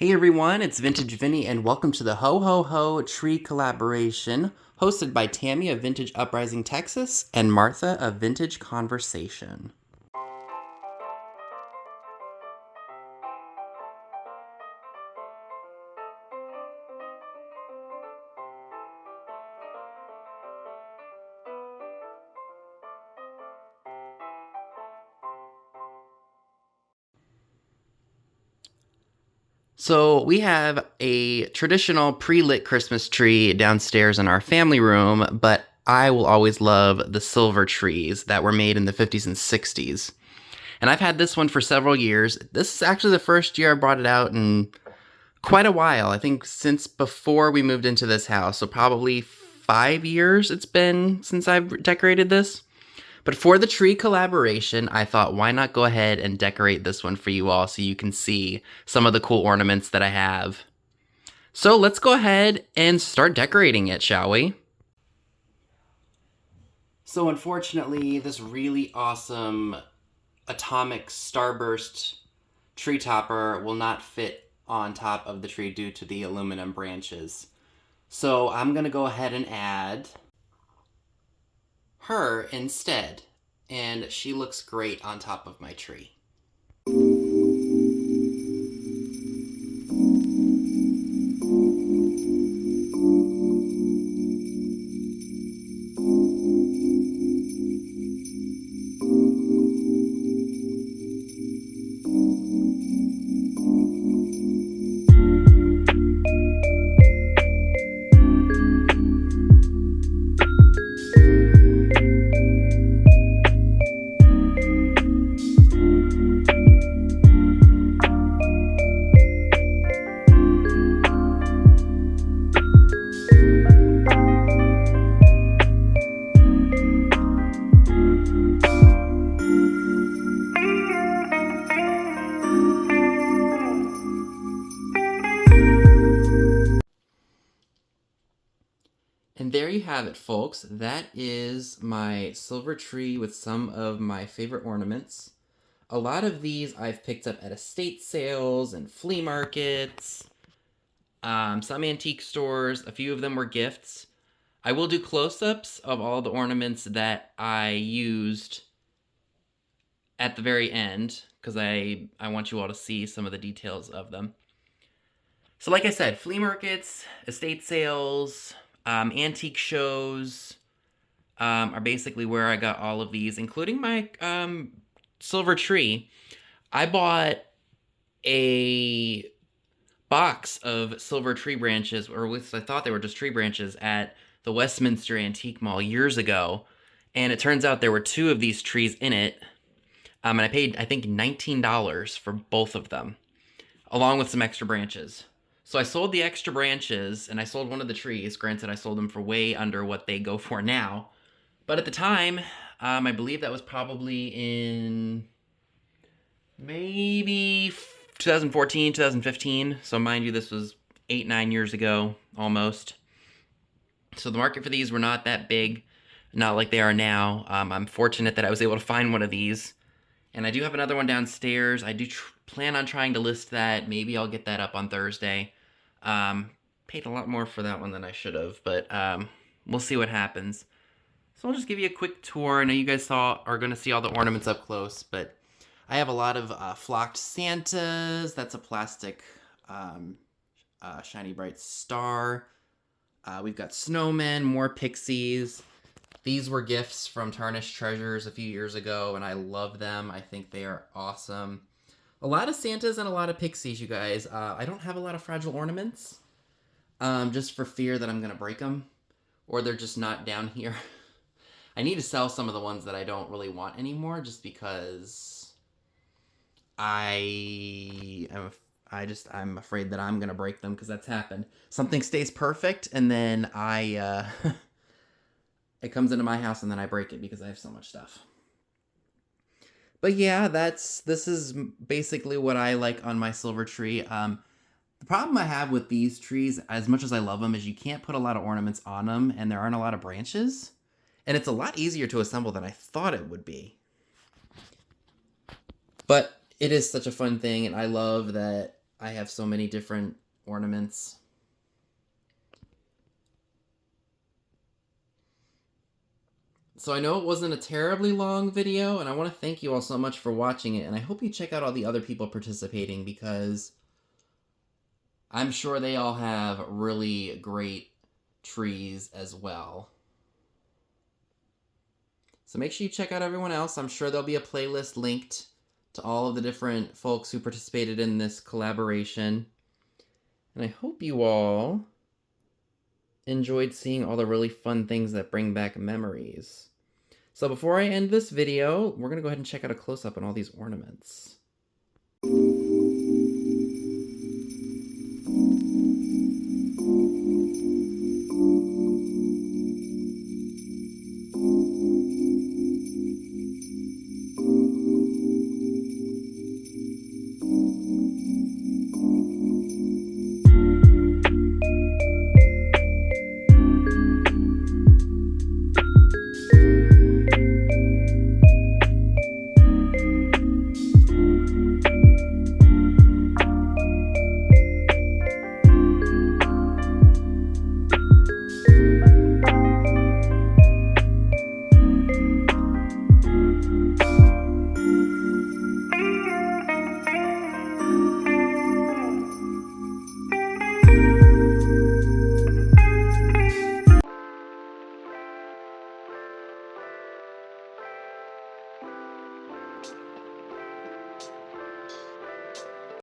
Hey everyone, it's Vintage Vinny and welcome to the Ho Ho Ho Tree Collaboration, hosted by Tammy of Vintage Uprising, Texas, and Martha of Vintage Conversation. So we have a traditional pre-lit Christmas tree downstairs in our family room, but I will always love the silver trees that were made in the 50s and 60s. And I've had this one for several years. This is actually the first year I brought it out in quite a while. I think since before we moved into this house, so probably 5 years it's been since I've decorated this. But for the tree collaboration, I thought, why not go ahead and decorate this one for you all so you can see some of the cool ornaments that I have. So let's go ahead and start decorating it, shall we? So unfortunately, this really awesome atomic starburst tree topper will not fit on top of the tree due to the aluminum branches. So I'm going to go ahead and add her instead, and she looks great on top of my tree. And there you have it, folks. That is my silver tree with some of my favorite ornaments. A lot of these I've picked up at estate sales and flea markets, some antique stores. A few of them were gifts. I will do close-ups of all the ornaments that I used at the very end, because I want you all to see some of the details of them. So like I said, flea markets, estate sales, antique shows are basically where I got all of these, including my silver tree. I bought a box of silver tree branches, or at least I thought they were just tree branches, at the Westminster Antique Mall years ago. And it turns out there were two of these trees in it. And I paid, I think, $19 for both of them, along with some extra branches. So I sold the extra branches, and I sold one of the trees. Granted, I sold them for way under what they go for now. But at the time, I believe that was probably in maybe 2014, 2015. So mind you, this was 8-9 years ago, almost. So the market for these were not that big, not like they are now. I'm fortunate that I was able to find one of these. And I do have another one downstairs. I do plan on trying to list that. Maybe I'll get that up on Thursday. Paid a lot more for that one than I should have, but we'll see what happens. So I'll just give you a quick tour. I know you guys are going to see all the ornaments up close, but I have a lot of flocked Santas. That's a plastic shiny bright star. We've got snowmen, more pixies. These were gifts from Tarnished Treasures a few years ago, and I love them. I think they are awesome. A lot of Santas and a lot of pixies, you guys. I don't have a lot of fragile ornaments, just for fear that I'm going to break them, or they're just not down here. I need to sell some of the ones that I don't really want anymore, just because I'm afraid that I'm going to break them, because that's happened. Something stays perfect, and then it comes into my house, and then I break it because I have so much stuff. But yeah, this is basically what I like on my silver tree. The problem I have with these trees, as much as I love them, is you can't put a lot of ornaments on them, and there aren't a lot of branches. And it's a lot easier to assemble than I thought it would be. But it is such a fun thing, and I love that I have so many different ornaments. So I know it wasn't a terribly long video, and I want to thank you all so much for watching it, and I hope you check out all the other people participating, because I'm sure they all have really great trees as well. So make sure you check out everyone else. I'm sure there'll be a playlist linked to all of the different folks who participated in this collaboration. And I hope you all enjoyed seeing all the really fun things that bring back memories. So before I end this video, we're going to go ahead and check out a close-up on all these ornaments.